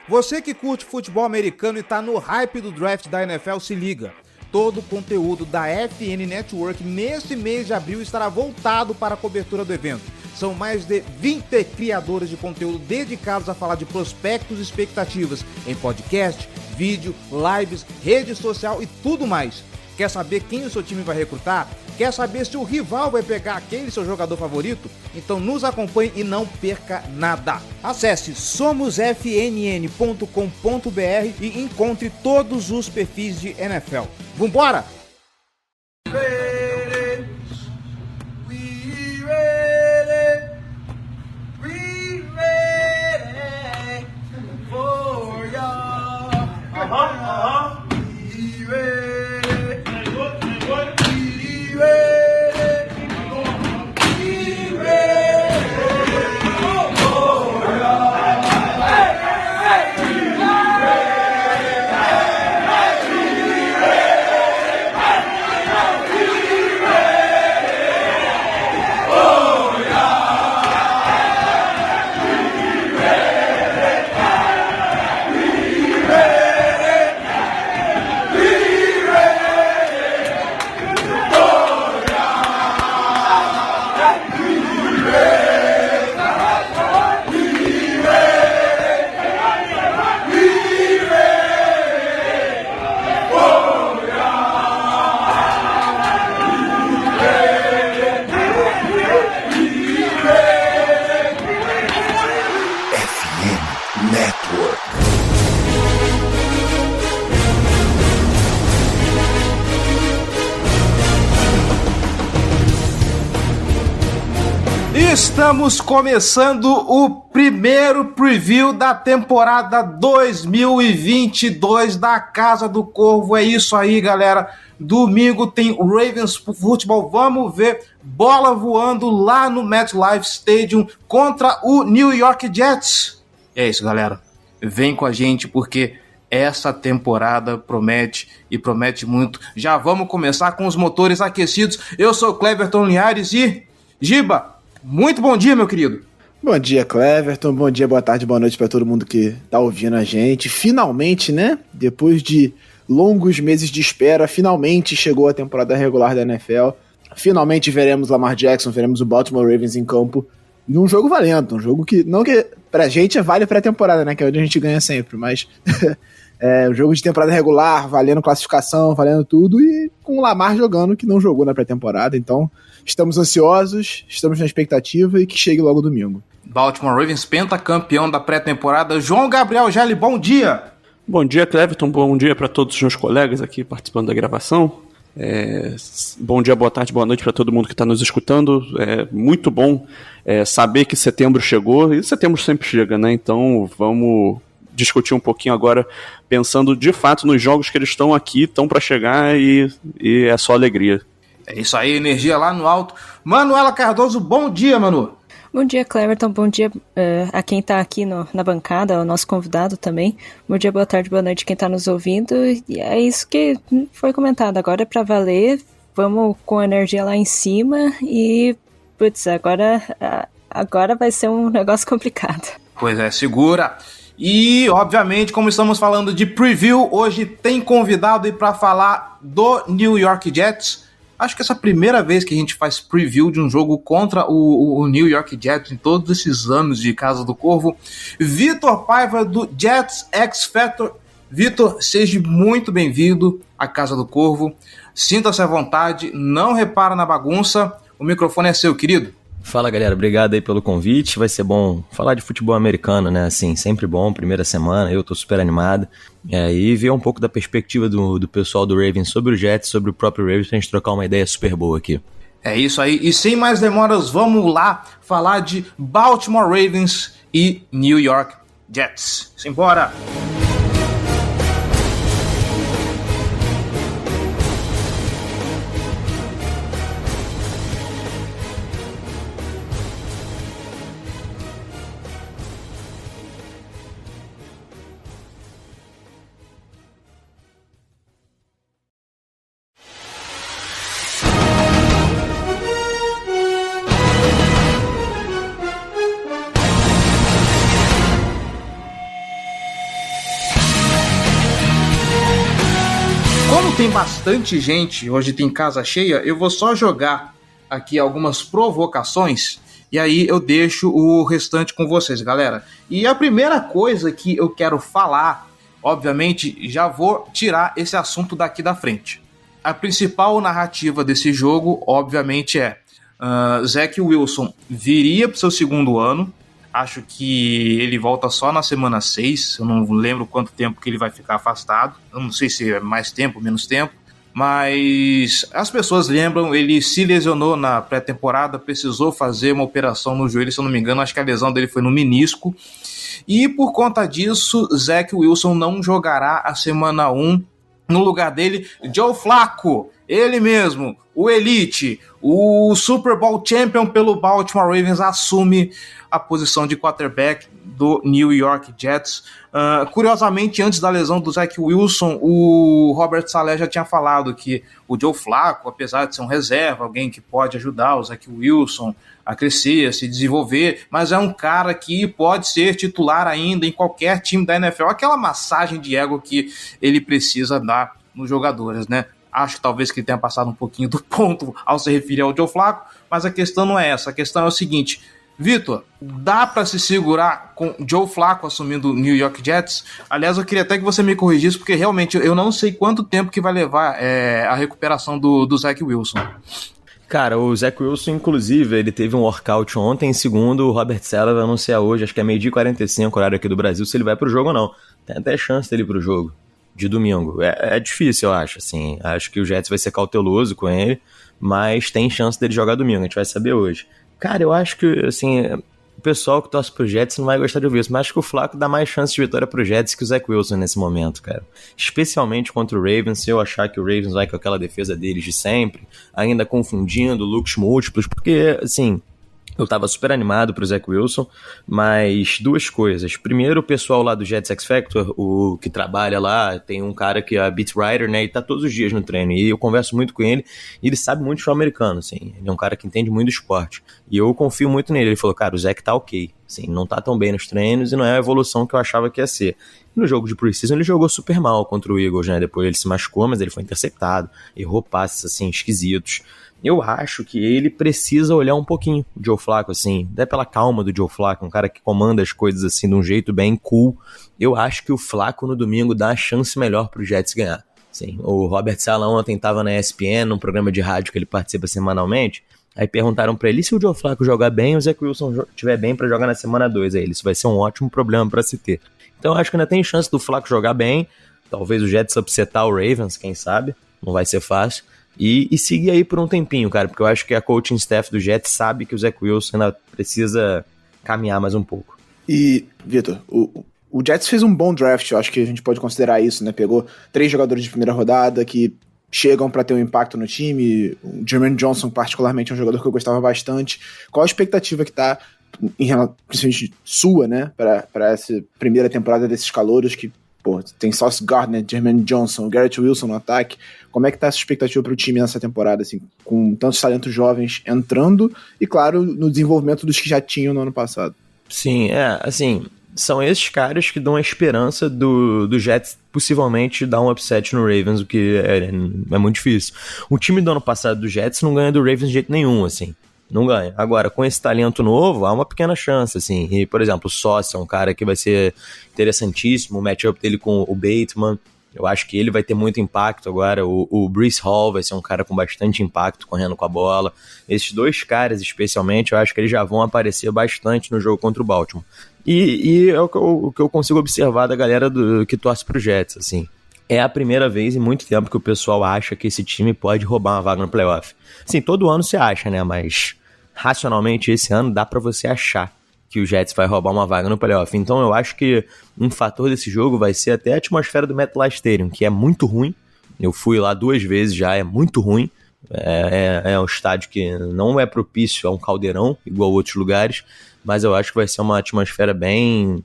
Você que curte futebol americano e tá no hype do draft da NFL, se liga. Todo o conteúdo da FN Network nesse mês de abril estará voltado para a cobertura do evento. São mais de 20 criadores de conteúdo dedicados a falar de prospectos e expectativas em podcast, vídeo, lives, rede social e tudo mais. Quer saber quem o seu time vai recrutar? Quer saber se o rival vai pegar aquele seu jogador favorito? Então nos acompanhe e não perca nada. Acesse somosfnn.com.br e encontre todos os perfis de NFL. Vambora! Estamos começando o primeiro preview da temporada 2022 da Casa do Corvo. É isso aí, galera. Domingo tem Ravens Futebol. Vamos ver bola voando lá no MetLife Stadium contra o New York Jets. É isso, galera. Vem com a gente porque essa temporada promete e promete muito. Já vamos começar com os motores aquecidos. Eu sou o Cleverton Linhares e Giba, muito bom dia, meu querido. Bom dia, Cleverton. Bom dia, boa tarde, boa noite para todo mundo que tá ouvindo a gente. Finalmente, né? Depois de longos meses de espera, finalmente chegou a temporada regular da NFL. Finalmente veremos Lamar Jackson, veremos o Baltimore Ravens em campo num jogo valendo. Um jogo que, não que pra gente vale pré-temporada, né? Que é onde a gente ganha sempre, mas é um jogo de temporada regular, valendo classificação, valendo tudo, e com o Lamar jogando, que não jogou na pré-temporada. Então, estamos ansiosos, estamos na expectativa e que chegue logo domingo. Baltimore Ravens, pentacampeão da pré-temporada. João Gabriel Gelli, bom dia! Bom dia, Cleverton, bom dia para todos os meus colegas aqui participando da gravação. Bom dia, boa tarde, boa noite para todo mundo que está nos escutando. É muito bom saber que setembro chegou, e setembro sempre chega, né? Então vamos discutir um pouquinho agora, pensando de fato nos jogos que eles estão aqui, estão para chegar e é só alegria. É isso aí, energia lá no alto. Manuela Cardoso, bom dia, Manu. Bom dia, Cleverton, bom dia a quem está aqui na bancada, ao nosso convidado também. Bom dia, boa tarde, boa noite quem está nos ouvindo. E é isso que foi comentado, agora é para valer, vamos com a energia lá em cima e, putz, agora vai ser um negócio complicado. Pois é, segura. E, obviamente, como estamos falando de preview, hoje tem convidado aí para falar do New York Jets. Acho que essa é a primeira vez que a gente faz preview de um jogo contra o New York Jets em todos esses anos de Casa do Corvo. Vitor Paiva, do Jets X Factor. Vitor, seja muito bem-vindo à Casa do Corvo. Sinta-se à vontade, não repara na bagunça. O microfone é seu, querido. Fala, galera, obrigado aí pelo convite, vai ser bom falar de futebol americano, né, assim, sempre bom, primeira semana, eu tô super animado, e ver um pouco da perspectiva do pessoal do Ravens sobre o Jets, sobre o próprio Ravens, pra gente trocar uma ideia super boa aqui. É isso aí, e sem mais demoras, vamos lá falar de Baltimore Ravens e New York Jets. Simbora! como tem bastante gente, hoje tem casa cheia, eu vou só jogar aqui algumas provocações e aí eu deixo o restante com vocês, galera. E a primeira coisa que eu quero falar, obviamente, já vou tirar esse assunto daqui da frente. A principal narrativa desse jogo, obviamente, é Zach Wilson viria para o seu segundo ano. Acho que ele volta só na semana 6. Eu não lembro quanto tempo que ele vai ficar afastado. Eu não sei se é mais tempo, menos tempo. Mas as pessoas lembram, ele se lesionou na pré-temporada, precisou fazer uma operação no joelho, se eu não me engano. Acho que a lesão dele foi no menisco. E por conta disso, Zach Wilson não jogará a semana 1. No lugar dele, Joe Flacco, ele mesmo, o Elite, o Super Bowl Champion pelo Baltimore Ravens, assume a posição de quarterback do New York Jets. Curiosamente, antes da lesão do Zach Wilson, o Robert Saleh já tinha falado que o Joe Flacco, apesar de ser um reserva, alguém que pode ajudar o Zach Wilson a crescer, a se desenvolver, mas é um cara que pode ser titular ainda em qualquer time da NFL. Aquela massagem de ego que ele precisa dar nos jogadores, né? Acho que talvez que ele tenha passado um pouquinho do ponto ao se referir ao Joe Flacco, mas a questão não é essa. A questão é o seguinte: Vitor, dá para se segurar com Joe Flacco assumindo o New York Jets? Aliás, eu queria até que você me corrigisse, porque realmente eu não sei quanto tempo que vai levar a recuperação do Zach Wilson. Cara, o Zach Wilson, inclusive, ele teve um workout ontem, segundo o Robert Saleh vai anunciar hoje, acho que é 12h45, horário aqui do Brasil, se ele vai pro jogo ou não. Tem até chance dele ir pro jogo de domingo. É difícil, eu acho, assim. Acho que o Jets vai ser cauteloso com ele, mas tem chance dele jogar domingo, a gente vai saber hoje. Cara, eu acho que, assim, o pessoal que torce pro Jets não vai gostar de ouvir isso, mas acho que o Flacco dá mais chance de vitória pro Jets que o Zach Wilson nesse momento, cara. Especialmente contra o Ravens, se eu achar que o Ravens vai com aquela defesa deles de sempre, ainda confundindo looks múltiplos, porque, assim, eu tava super animado pro Zach Wilson, mas duas coisas. Primeiro, o pessoal lá do Jets X Factor, o que trabalha lá, tem um cara que é beat writer, né, e tá todos os dias no treino, e eu converso muito com ele, e ele sabe muito de futebol americano, assim, ele é um cara que entende muito do esporte, e eu confio muito nele. Ele falou, cara, o Zach tá ok, assim, não tá tão bem nos treinos, e não é a evolução que eu achava que ia ser. No jogo de preseason ele jogou super mal contra o Eagles, né, depois ele se machucou, mas ele foi interceptado, errou passes, assim, esquisitos. Eu acho que ele precisa olhar um pouquinho o Joe Flacco, assim, até pela calma do Joe Flacco, um cara que comanda as coisas, assim, de um jeito bem cool. Eu acho que o Flacco no domingo dá a chance melhor pro Jets ganhar. Sim, o Robert Saleh ontem tava na ESPN, num programa de rádio que ele participa semanalmente, aí perguntaram pra ele, e se o Joe Flacco jogar bem, o Zach Wilson estiver bem pra jogar na semana 2? Aí ele, isso vai ser um ótimo problema pra se ter. Então eu acho que ainda tem chance do Flacco jogar bem, talvez o Jets upsetar o Ravens, quem sabe, não vai ser fácil. E seguir aí por um tempinho, cara, porque eu acho que a coaching staff do Jets sabe que o Zach Wilson ainda precisa caminhar mais um pouco. E, Vitor, o Jets fez um bom draft, eu acho que a gente pode considerar isso, né? Pegou 3 jogadores de primeira rodada que chegam para ter um impacto no time. O Jermaine Johnson, particularmente, é um jogador que eu gostava bastante. Qual a expectativa que tá, principalmente sua, né, para essa primeira temporada desses calouros que, pô, tem Sauce Gardner, Jermaine Johnson, Garrett Wilson no ataque? Como é que tá essa expectativa pro time nessa temporada, assim, com tantos talentos jovens entrando e, claro, no desenvolvimento dos que já tinham no ano passado? Sim, assim, são esses caras que dão a esperança do Jets possivelmente dar um upset no Ravens, o que é muito difícil. O time do ano passado do Jets não ganha do Ravens de jeito nenhum, assim. Não ganha. Agora, com esse talento novo, há uma pequena chance, assim. E, por exemplo, o Sauce é um cara que vai ser interessantíssimo, o matchup dele com o Bateman, eu acho que ele vai ter muito impacto agora. O Breece Hall vai ser um cara com bastante impacto correndo com a bola. Esses dois caras, especialmente, eu acho que eles já vão aparecer bastante no jogo contra o Baltimore. E é o que eu consigo observar da galera que torce pro Jets, assim. É a primeira vez em muito tempo que o pessoal acha que esse time pode roubar uma vaga no playoff. Sim, todo ano se acha, né? Mas racionalmente esse ano dá pra você achar que o Jets vai roubar uma vaga no playoff. Então eu acho que um fator desse jogo vai ser até a atmosfera do MetLife Stadium, que é muito ruim. Eu fui lá 2 vezes já, é muito ruim. É um estádio que não é propício a um caldeirão, igual outros lugares, mas eu acho que vai ser uma atmosfera bem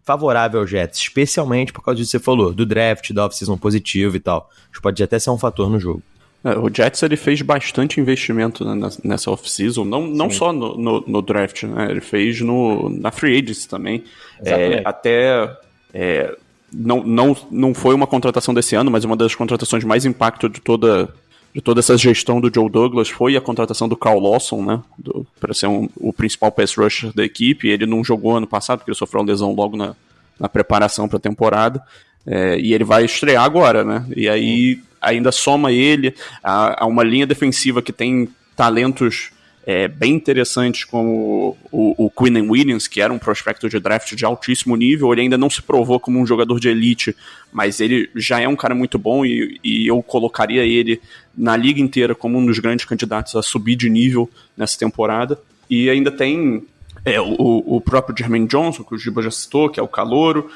favorável ao Jets, especialmente por causa disso que você falou, do draft, da off-season positivo e tal. Acho que pode até ser um fator no jogo. O Jets ele fez bastante investimento, né, nessa off-season, não só no draft, né, ele fez na free agency também. não foi uma contratação desse ano, mas uma das contratações de mais impacto de toda essa gestão do Joe Douglas foi a contratação do Carl Lawson, né, para ser o principal pass rusher da equipe. Ele não jogou ano passado, porque ele sofreu uma lesão logo na preparação para a temporada, e ele vai estrear agora, né, e aí ainda soma ele a uma linha defensiva que tem talentos bem interessantes, como o Quinnen Williams, que era um prospecto de draft de altíssimo nível. Ele ainda não se provou como um jogador de elite, mas ele já é um cara muito bom, e eu colocaria ele na liga inteira como um dos grandes candidatos a subir de nível nessa temporada. E ainda tem o próprio Jermaine Johnson, que o Giba já citou, que é o calouro,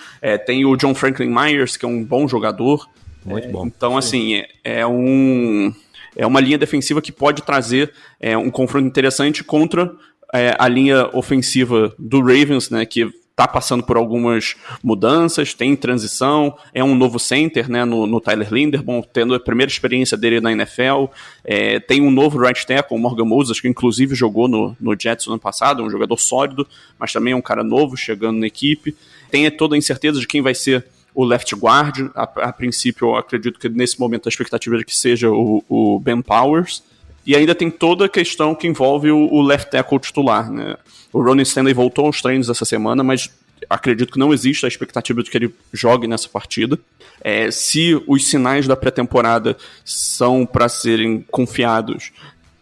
tem o John Franklin Myers, que é um bom jogador. Muito bom. Então, assim, é uma linha defensiva que pode trazer um confronto interessante contra a linha ofensiva do Ravens, né, que está passando por algumas mudanças, tem transição, é um novo center, né, no Tyler Linderbaum, tendo a primeira experiência dele na NFL, tem um novo right tackle, o Morgan Moses, que inclusive jogou no Jets no ano passado, um jogador sólido, mas também é um cara novo chegando na equipe. Tem toda a incerteza de quem vai ser o left guard. A princípio, eu acredito que nesse momento a expectativa é que seja o Ben Powers. E ainda tem toda a questão que envolve o left tackle titular, né? O Ronnie Stanley voltou aos treinos essa semana, mas acredito que não existe a expectativa de que ele jogue nessa partida. Se os sinais da pré-temporada são para serem confiados,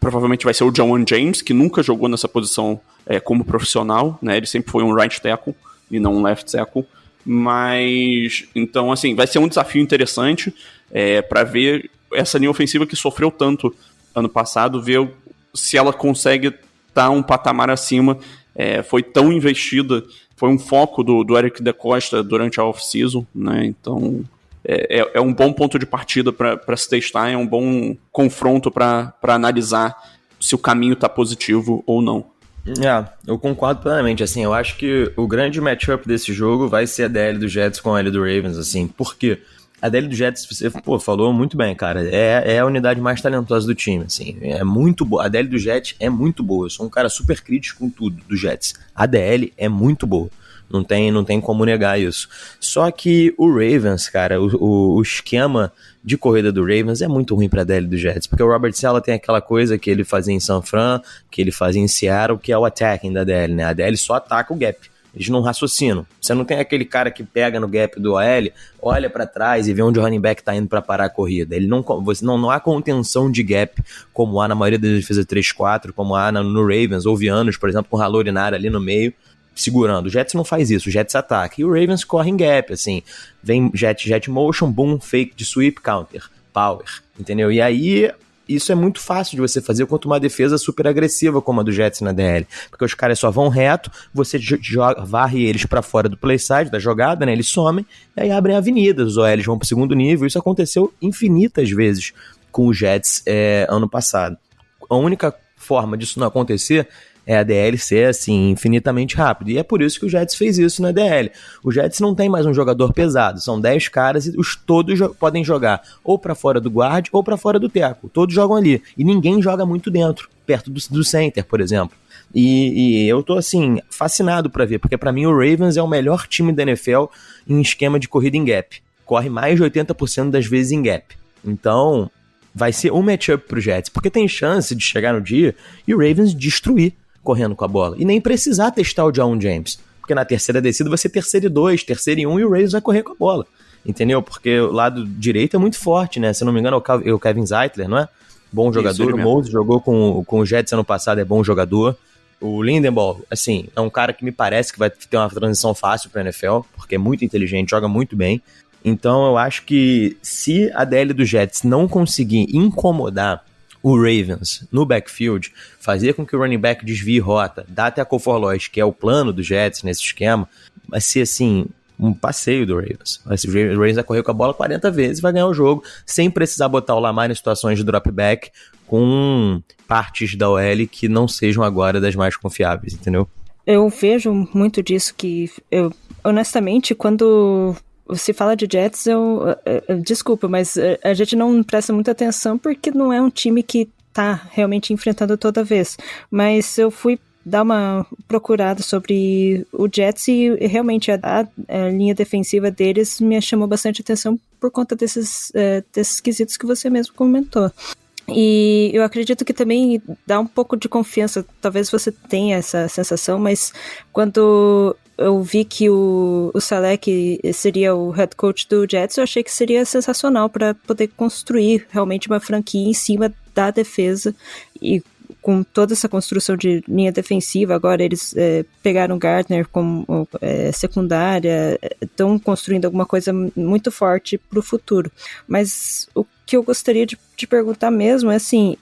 provavelmente vai ser o Jawan James, que nunca jogou nessa posição como profissional, né? Ele sempre foi um right tackle e não um left tackle. Mas, então, assim, vai ser um desafio interessante para ver essa linha ofensiva que sofreu tanto ano passado, ver se ela consegue estar um patamar acima. Foi tão investida, foi um foco do Eric DeCosta durante a off-season, né? Então é um bom ponto de partida para se testar, é um bom confronto para analisar se o caminho está positivo ou não. Eu concordo plenamente, assim, eu acho que o grande matchup desse jogo vai ser a DL do Jets com a L do Ravens, assim, porque a DL do Jets, você falou muito bem, cara, é a unidade mais talentosa do time, assim, é muito boa, a DL do Jets é muito boa, eu sou um cara super crítico com tudo do Jets, a DL é muito boa, não tem como negar isso, só que o Ravens, cara, o esquema de corrida do Ravens é muito ruim pra DL do Jets, porque o Robert Saleh tem aquela coisa que ele fazia em San Fran, que ele fazia em Seattle, que é o attacking da DL, né? A DL só ataca o gap, eles não raciocinam. Você não tem aquele cara que pega no gap do OL, olha pra trás e vê onde o running back tá indo pra parar a corrida. Não há contenção de gap, como há na maioria das defesas 3-4, como há no Ravens, ou Vianos, por exemplo, com o Halorinara ali no meio, segurando. O Jets não faz isso, o Jets ataca. E o Ravens corre em gap, assim. Vem jet motion, boom, fake de sweep, counter, power, entendeu? E aí, isso é muito fácil de você fazer contra uma defesa super agressiva como a do Jets na DL. Porque os caras só vão reto, você varre eles pra fora do playside, da jogada, né? Eles somem, e aí abrem a avenida, os OLs vão pro segundo nível. Isso aconteceu infinitas vezes com os Jets ano passado. A única forma disso não acontecer é a DL ser, assim, infinitamente rápido. E é por isso que o Jets fez isso na DL. O Jets não tem mais um jogador pesado. São 10 caras e todos podem jogar ou pra fora do guard ou pra fora do tackle. Todos jogam ali. E ninguém joga muito dentro, perto do center, por exemplo. E eu tô, assim, fascinado pra ver, porque pra mim o Ravens é o melhor time da NFL em esquema de corrida em gap. Corre mais de 80% das vezes em gap. Então, vai ser um matchup pro Jets, porque tem chance de chegar no dia e o Ravens destruir correndo com a bola, e nem precisar testar o Jawan James, porque na terceira descida vai ser 3ª e 2, 3ª e 1 e o Ravens vai correr com a bola, entendeu? Porque o lado direito é muito forte, né? Se não me engano é o Kevin Zeitler, não é? Bom jogador, o Moses jogou com o Jets ano passado, é bom jogador. O Lindenbaum, assim, é um cara que me parece que vai ter uma transição fácil pra NFL, porque é muito inteligente, joga muito bem. Então eu acho que se a DL do Jets não conseguir incomodar o Ravens no backfield, fazer com que o running back desvie rota, dá até a for loss, que é o plano do Jets nesse esquema, vai ser assim, um passeio do Ravens. O Ravens vai correr com a bola 40 vezes e vai ganhar o jogo, sem precisar botar o Lamar em situações de dropback, com partes da OL que não sejam agora das mais confiáveis, entendeu? Eu vejo muito disso honestamente, quando se fala de Jets, desculpa, mas a gente não presta muita atenção porque não é um time que tá realmente enfrentando toda vez. Mas eu fui dar uma procurada sobre o Jets e realmente a linha defensiva deles me chamou bastante atenção por conta desses quesitos que você mesmo comentou. E eu acredito que também dá um pouco de confiança, talvez você tenha essa sensação, mas quando eu vi que o Saleh seria o head coach do Jets, eu achei que seria sensacional para poder construir realmente uma franquia em cima da defesa. E com toda essa construção de linha defensiva, agora eles pegaram o Gardner como secundária, estão construindo alguma coisa muito forte para o futuro. Mas o que eu gostaria de perguntar mesmo é assim,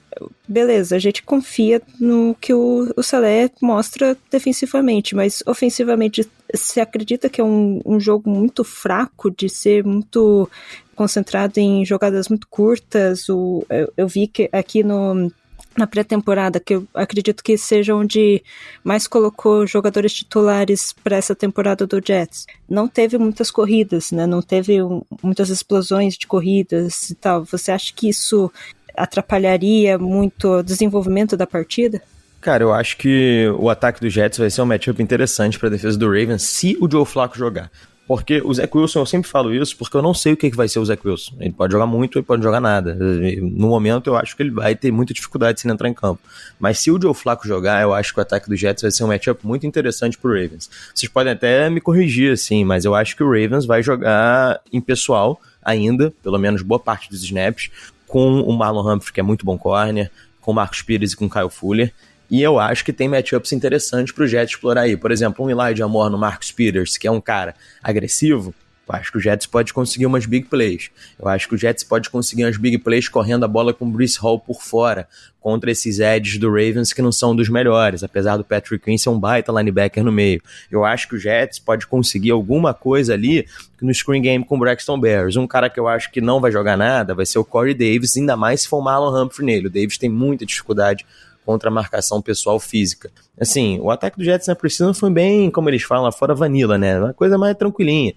beleza, a gente confia no que o Saleh mostra defensivamente, mas ofensivamente você acredita que é um jogo muito fraco, de ser muito concentrado em jogadas muito curtas? Eu vi que aqui na pré-temporada, que eu acredito que seja onde mais colocou jogadores titulares para essa temporada do Jets. Não teve muitas corridas, né? Não teve muitas explosões de corridas e tal. Você acha que isso atrapalharia muito o desenvolvimento da partida? Cara, eu acho que o ataque do Jets vai ser um matchup interessante para a defesa do Ravens se o Joe Flacco jogar. Porque o Zach Wilson, eu sempre falo isso, porque eu não sei o que vai ser o Zach Wilson. Ele pode jogar muito, ele pode jogar nada. No momento, eu acho que ele vai ter muita dificuldade se ele entrar em campo. Mas se o Joe Flacco jogar, eu acho que o ataque do Jets vai ser um matchup muito interessante pro Ravens. Vocês podem até me corrigir, assim, mas eu acho que o Ravens vai jogar em pessoal ainda, pelo menos boa parte dos snaps, com o Marlon Humphrey, que é muito bom corner, com o Marcus Peters e com o Kyle Fuller. E eu acho que tem matchups interessantes pro Jets explorar aí. Por exemplo, um Elijah Moore no Marcus Peters, que é um cara agressivo. Eu acho que o Jets pode conseguir umas big plays. Eu acho que o Jets pode conseguir umas big plays correndo a bola com o Breece Hall por fora, contra esses edges do Ravens que não são dos melhores, apesar do Patrick Queen ser um baita linebacker no meio. Eu acho que o Jets pode conseguir alguma coisa ali no screen game com o Braxton Berrios. Um cara que eu acho que não vai jogar nada vai ser o Corey Davis, ainda mais se for o Marlon Humphrey nele. O Davis tem muita dificuldade contra a marcação pessoal física. Assim, o ataque do Jets na precisão foi bem, como eles falam lá fora, vanilla, né? Uma coisa mais tranquilinha.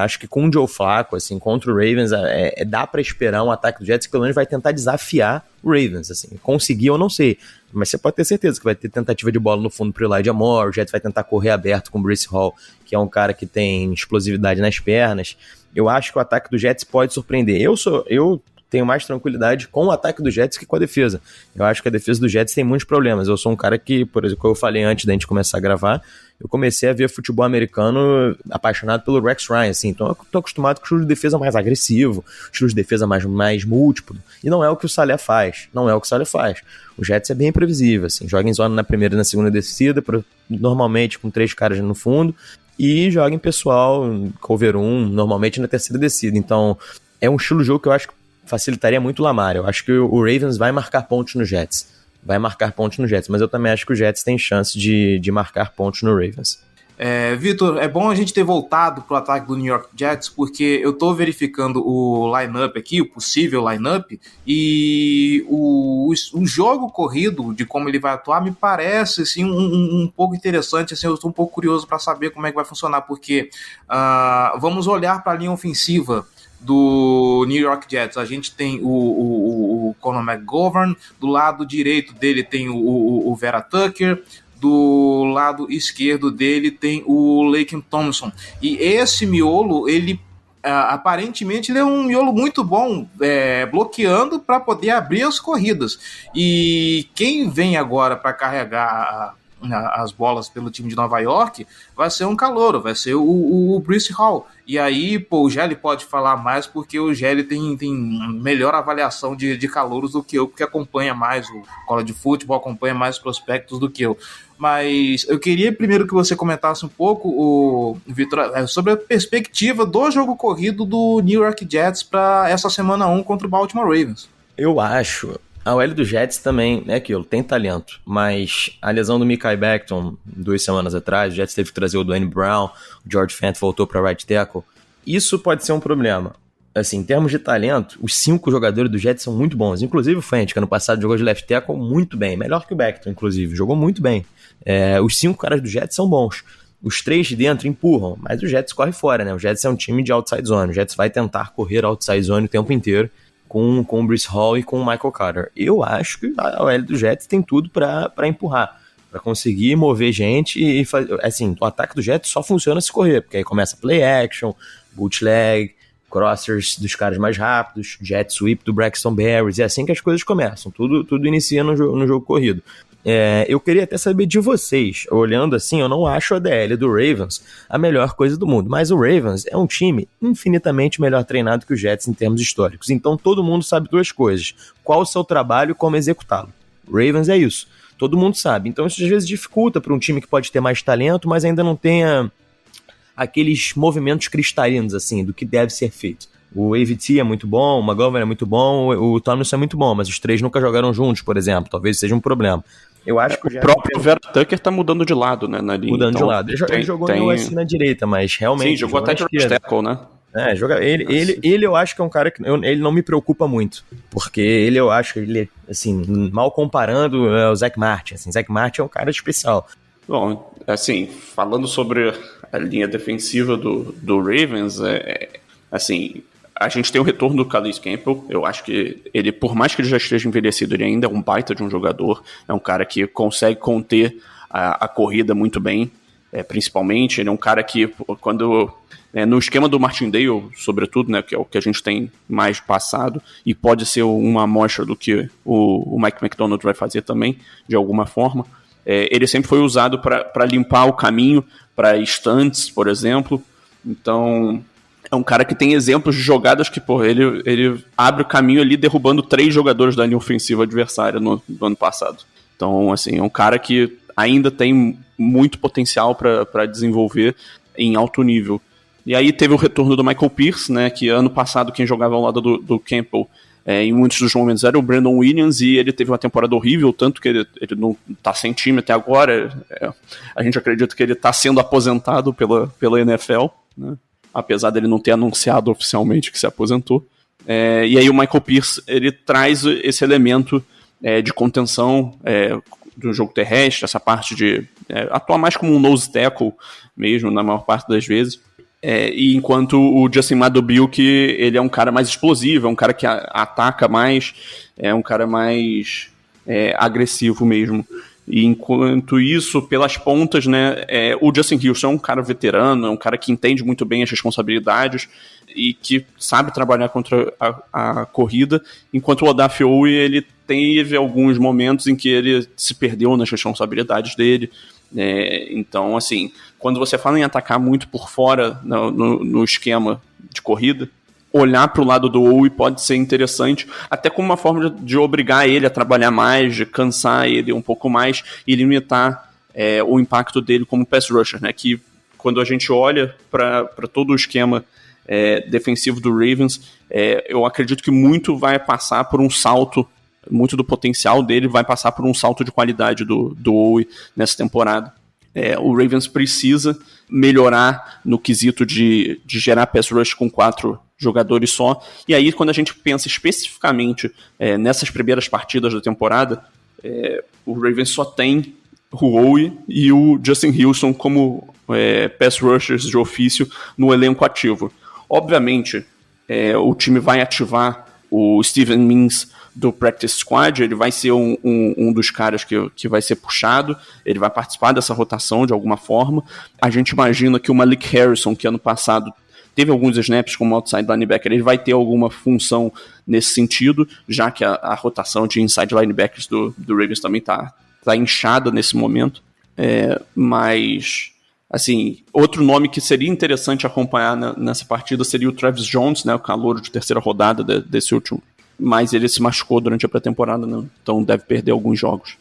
Acho que com o Joe Flacco, assim, contra o Ravens, dá pra esperar um ataque do Jets que pelo menos vai tentar desafiar o Ravens, assim. Conseguir eu não sei, mas você pode ter certeza que vai ter tentativa de bola no fundo pro Elijah Moore, o Jets vai tentar correr aberto com o Breece Hall, que é um cara que tem explosividade nas pernas. Eu acho que o ataque do Jets pode surpreender. Eu tenho mais tranquilidade com o ataque do Jets que com a defesa. Eu acho que a defesa do Jets tem muitos problemas. Eu sou um cara que, por exemplo, como eu falei antes da gente começar a gravar, eu comecei a ver futebol americano apaixonado pelo Rex Ryan, assim, então eu tô acostumado com o estilo de defesa mais agressivo, estilo de defesa mais múltiplo, e não é o que o Saleh faz, O Jets é bem imprevisível, assim, joga em zona na primeira e na segunda descida, normalmente com 3 caras no fundo, e joga em pessoal, cover 1, normalmente na terceira descida. Então, é um estilo de jogo que eu acho que facilitaria muito o Lamar. Eu acho que o Ravens vai marcar pontos no Jets. Mas eu também acho que o Jets tem chance de marcar pontos no Ravens. Vitor, é bom a gente ter voltado pro ataque do New York Jets, porque eu tô verificando o line-up aqui, o possível line-up, e o jogo corrido, de como ele vai atuar, me parece assim, um pouco interessante. Assim, eu estou um pouco curioso para saber como é que vai funcionar, porque vamos olhar para a linha ofensiva do New York Jets. A gente tem o Conor McGovern, do lado direito dele tem o Vera Tucker, do lado esquerdo dele tem o Laken Tomlinson, e esse miolo, ele aparentemente ele é um miolo muito bom, bloqueando para poder abrir as corridas, e quem vem agora para carregar as bolas pelo time de Nova York vai ser um calouro, vai ser o Breece Hall. E aí, o Gelli pode falar mais, porque o Gelli tem melhor avaliação de calouros do que eu, porque acompanha mais o college de futebol, acompanha mais prospectos do que eu. Mas eu queria primeiro que você comentasse um pouco, Vitor, sobre a perspectiva do jogo corrido do New York Jets para essa semana 1 contra o Baltimore Ravens. Eu acho. A OL do Jets também é aquilo, tem talento, mas a lesão do Mekhi Becton 2 semanas atrás, o Jets teve que trazer o Dwayne Brown, o George Fant voltou para right tackle, isso pode ser um problema. Assim, em termos de talento, os 5 jogadores do Jets são muito bons, inclusive o Fant, que ano passado jogou de left tackle muito bem, melhor que o Becton, inclusive, jogou muito bem. Os 5 caras do Jets são bons. Os 3 de dentro empurram, mas o Jets corre fora, né? O Jets é um time de outside zone, o Jets vai tentar correr outside zone o tempo inteiro, com o Breece Hall e com o Michael Carter. Eu acho que a OL do Jets tem tudo para empurrar. para conseguir mover gente e fazer, assim, o ataque do Jets só funciona se correr, porque aí começa play action, bootleg, crossers dos caras mais rápidos, jet sweep do Braxton Berrios, é assim que as coisas começam, tudo inicia no jogo corrido. Eu queria até saber de vocês, olhando assim, eu não acho a DL do Ravens a melhor coisa do mundo, mas o Ravens é um time infinitamente melhor treinado que o Jets em termos históricos, então todo mundo sabe duas coisas: qual o seu trabalho e como executá-lo. O Ravens é isso, todo mundo sabe, então isso às vezes dificulta para um time que pode ter mais talento, mas ainda não tenha aqueles movimentos cristalinos assim, do que deve ser feito. O AVT é muito bom, o McGovern é muito bom, o Tomlinson é muito bom, mas os três nunca jogaram juntos, por exemplo, talvez seja um problema. Eu acho que o próprio Vera Tucker tá mudando de lado, né, na linha. Mudando então, de lado. Ele jogou no USC na direita, mas realmente... Sim, jogou até de right tackle, né? Ele eu acho que é um cara que ele não me preocupa muito, porque eu acho que ele, assim, mal comparando o Zach Martin, assim, Zach Martin é um cara especial. Bom, assim, falando sobre a linha defensiva do Ravens, assim, a gente tem o retorno do Calais Campbell. Eu acho que ele, por mais que ele já esteja envelhecido, ele ainda é um baita de um jogador, é um cara que consegue conter a corrida muito bem, principalmente, ele é um cara que, quando... no esquema do Martindale, sobretudo, né, que é o que a gente tem mais passado, e pode ser uma amostra do que o Mike McDonald vai fazer também, de alguma forma, ele sempre foi usado para limpar o caminho para stunts, por exemplo. Então, é um cara que tem exemplos de jogadas que, ele abre o caminho ali derrubando 3 jogadores da linha ofensiva adversária no ano passado. Então, assim, é um cara que ainda tem muito potencial para desenvolver em alto nível. E aí teve o retorno do Michael Pierce, né, que ano passado quem jogava ao lado do Campbell em muitos dos momentos era o Brandon Williams, e ele teve uma temporada horrível, tanto que ele não está sem time até agora. A gente acredita que ele está sendo aposentado pela NFL, né, apesar dele não ter anunciado oficialmente que se aposentou. E aí o Michael Pierce, ele traz esse elemento de contenção do jogo terrestre, essa parte de atuar mais como um nose tackle mesmo, na maior parte das vezes. E enquanto o Justin Madubuike, ele é um cara mais explosivo, é um cara que ataca mais, é um cara mais agressivo mesmo. E enquanto isso, pelas pontas, né, o Justin Houston é um cara veterano, é um cara que entende muito bem as responsabilidades e que sabe trabalhar contra a corrida, enquanto o Odafe-Oweh, ele teve alguns momentos em que ele se perdeu nas responsabilidades dele. Então, assim, quando você fala em atacar muito por fora no esquema de corrida, olhar para o lado do Oweh pode ser interessante, até como uma forma de obrigar ele a trabalhar mais, de cansar ele um pouco mais e limitar o impacto dele como pass rusher, né? Que quando a gente olha para todo o esquema defensivo do Ravens, eu acredito que muito vai passar por um salto, muito do potencial dele vai passar por um salto de qualidade do Oweh nessa temporada. O Ravens precisa melhorar no quesito de gerar pass rush com 4 jogadores só. E aí, quando a gente pensa especificamente nessas primeiras partidas da temporada, o Ravens só tem o Oweh e o Justin Houston como pass rushers de ofício no elenco ativo. Obviamente, o time vai ativar o Steven Means do Practice Squad, ele vai ser um dos caras que vai ser puxado, ele vai participar dessa rotação de alguma forma. A gente imagina que o Malik Harrison, que ano passado teve alguns snaps como outside linebacker, ele vai ter alguma função nesse sentido, já que a rotação de inside linebackers do Ravens também tá inchada nesse momento. Mas, assim, outro nome que seria interessante acompanhar nessa partida seria o Travis Jones, né, o calouro de terceira rodada desse último. Mas ele se machucou durante a pré-temporada, né? Então deve perder alguns jogos.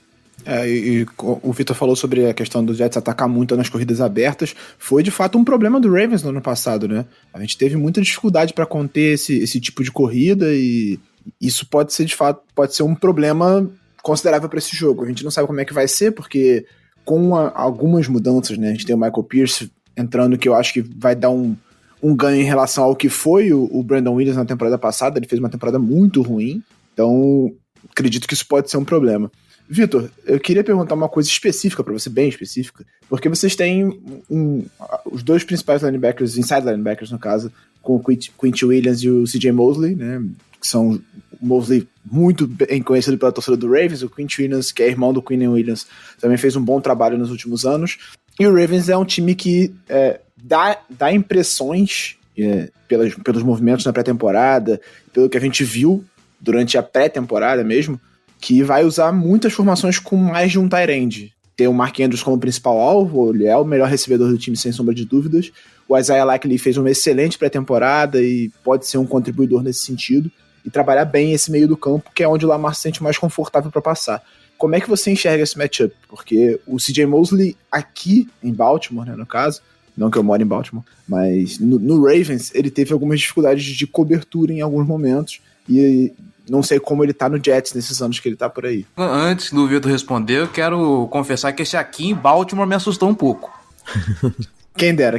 E o Vitor falou sobre a questão dos Jets atacar muito nas corridas abertas. Foi de fato um problema do Ravens no ano passado, né? A gente teve muita dificuldade para conter esse tipo de corrida, e isso pode ser, de fato, pode ser um problema considerável para esse jogo. A gente não sabe como é que vai ser, porque com algumas mudanças, né? A gente tem o Michael Pierce entrando, que eu acho que vai dar um ganho em relação ao que foi o Brandon Williams na temporada passada. Ele fez uma temporada muito ruim, então acredito que isso pode ser um problema. Vitor, eu queria perguntar uma coisa específica para você, bem específica, porque vocês têm os 2 principais linebackers, inside linebackers no caso, com o Quincy Williams e o CJ Mosley, né, que são Mosley muito bem conhecido pela torcida do Ravens, o Quinn Williams, que é irmão do Quinnen Williams, também fez um bom trabalho nos últimos anos, e o Ravens é um time que dá impressões pelos movimentos na pré-temporada, pelo que a gente viu durante a pré-temporada mesmo, que vai usar muitas formações com mais de um tight end. Tem o Mark Andrews como principal alvo, ele é o melhor recebedor do time sem sombra de dúvidas. O Isaiah Likely fez uma excelente pré-temporada e pode ser um contribuidor nesse sentido e trabalhar bem esse meio do campo, que é onde o Lamar se sente mais confortável para passar. Como é que você enxerga esse matchup? Porque o CJ Mosley aqui em Baltimore, né, no caso, não que eu moro em Baltimore, mas no Ravens ele teve algumas dificuldades de cobertura em alguns momentos e não sei como ele tá no Jets nesses anos que ele tá por aí. Antes do Vitor responder, eu quero confessar que esse aqui em Baltimore me assustou um pouco. Quem dera.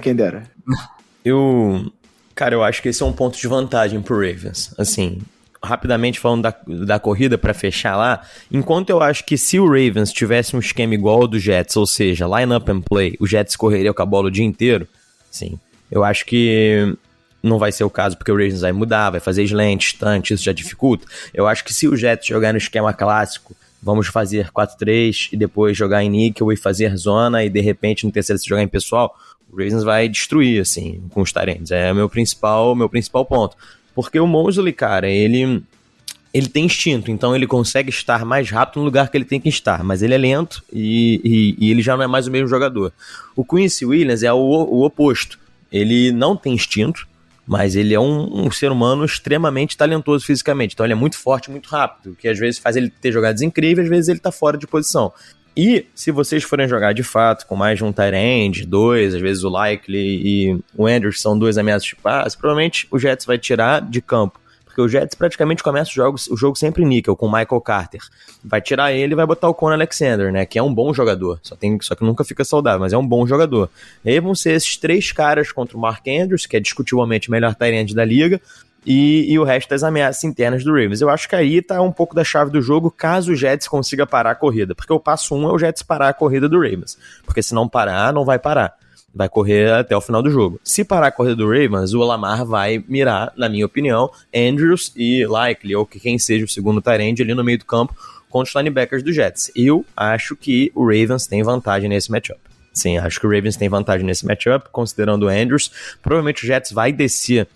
Eu acho que esse é um ponto de vantagem pro Ravens. Assim, rapidamente falando da corrida para fechar lá, enquanto eu acho que se o Ravens tivesse um esquema igual ao do Jets, ou seja, line up and play, o Jets correria com a bola o dia inteiro, sim, eu acho que não vai ser o caso, porque o Ravens vai mudar, vai fazer slant, stunt, isso já dificulta. Eu acho que se o Jets jogar no esquema clássico, vamos fazer 4-3 e depois jogar em níquel e fazer zona e de repente no terceiro se jogar em pessoal, o Ravens vai destruir, assim, com os tight ends. É o meu principal ponto. Porque o Mosley, cara, ele tem instinto, então ele consegue estar mais rápido no lugar que ele tem que estar, mas ele é lento e ele já não é mais o mesmo jogador. O Quincy Williams é o oposto. Ele não tem instinto, mas ele é um ser humano extremamente talentoso fisicamente, então ele é muito forte, muito rápido, o que às vezes faz ele ter jogadas incríveis, às vezes ele tá fora de posição. E se vocês forem jogar de fato com mais de um tight end, dois, às vezes o Likely e o Andrews são dois ameaças de passe, provavelmente o Jets vai tirar de campo, porque o Jets praticamente começa o jogo sempre níquel, com o Michael Carter. Vai tirar ele e vai botar o Con Alexander, né, que é um bom jogador, só que nunca fica saudável, mas é um bom jogador. E aí vão ser esses três caras contra o Mark Andrews, que é discutivelmente o melhor tight end da liga, e o resto das ameaças internas do Ravens. Eu acho que aí tá um pouco da chave do jogo, caso o Jets consiga parar a corrida, porque o passo 1 é o Jets parar a corrida do Ravens, porque se não parar, não vai parar. Vai correr até o final do jogo. Se parar a corrida do Ravens, o Lamar vai mirar, na minha opinião, Andrews e Likely, ou que quem seja o segundo tight end ali no meio do campo, contra os linebackers do Jets. Eu acho que o Ravens tem vantagem nesse matchup. Sim, acho que o Ravens tem vantagem nesse matchup, considerando o Andrews. Provavelmente o Jets vai descer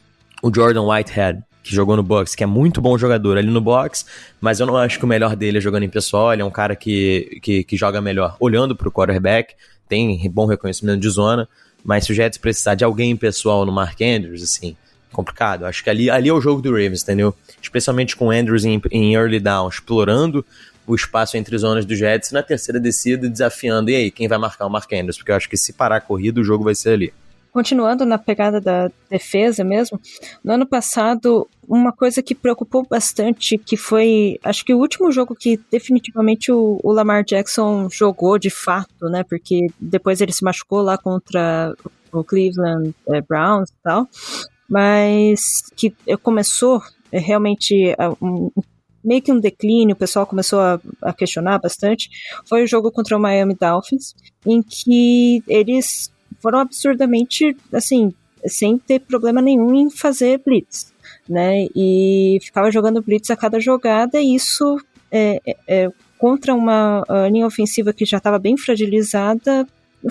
o Jordan Whitehead, que jogou no box, que é muito bom jogador ali no box, mas eu não acho que o melhor dele é jogando em pessoal. Ele é um cara que joga melhor olhando pro quarterback, tem bom reconhecimento de zona, mas se o Jets precisar de alguém pessoal no Mark Andrews, assim, complicado. Acho que ali é o jogo do Ravens, entendeu? Especialmente com o Andrews em early down, explorando o espaço entre zonas do Jets, na terceira descida desafiando, e aí, quem vai marcar o Mark Andrews? Porque eu acho que se parar a corrida, o jogo vai ser ali. Continuando na pegada da defesa mesmo, no ano passado, uma coisa que preocupou bastante, que foi, acho que o último jogo que definitivamente o Lamar Jackson jogou de fato, né, porque depois ele se machucou lá contra o Cleveland Browns e tal, mas que começou realmente meio que um declínio, o pessoal começou a questionar bastante, foi o jogo contra o Miami Dolphins, em que eles foram absurdamente, assim, sem ter problema nenhum em fazer blitz, né, e ficava jogando blitz a cada jogada, e isso contra uma linha ofensiva que já estava bem fragilizada,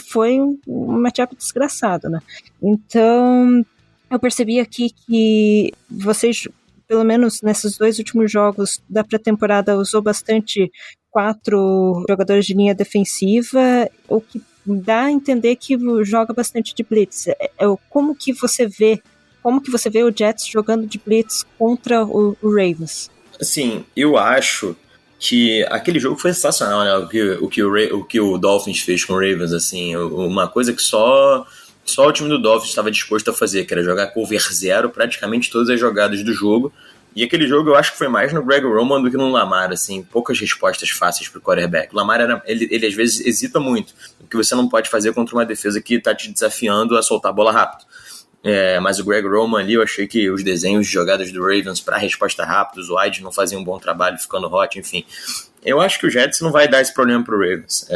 foi um matchup desgraçado, né. Então, eu percebi aqui que vocês, pelo menos nesses dois últimos jogos da pré-temporada, usou bastante 4 jogadores de linha defensiva, o que dá a entender que joga bastante de blitz. Como que você vê o Jets jogando de blitz contra o Ravens? Assim, eu acho que aquele jogo foi sensacional, né? O que o Dolphins fez com o Ravens, assim, uma coisa que só o time do Dolphins estava disposto a fazer, que era jogar cover 0 praticamente todas as jogadas do jogo. E aquele jogo eu acho que foi mais no Greg Roman do que no Lamar, assim, poucas respostas fáceis pro quarterback. O Lamar, ele às vezes hesita muito, o que você não pode fazer contra uma defesa que tá te desafiando a soltar a bola rápido. Mas o Greg Roman ali, eu achei que os desenhos de jogadas do Ravens para resposta rápida, os Wide não faziam um bom trabalho ficando hot, enfim. Eu acho que o Jets não vai dar esse problema pro Ravens.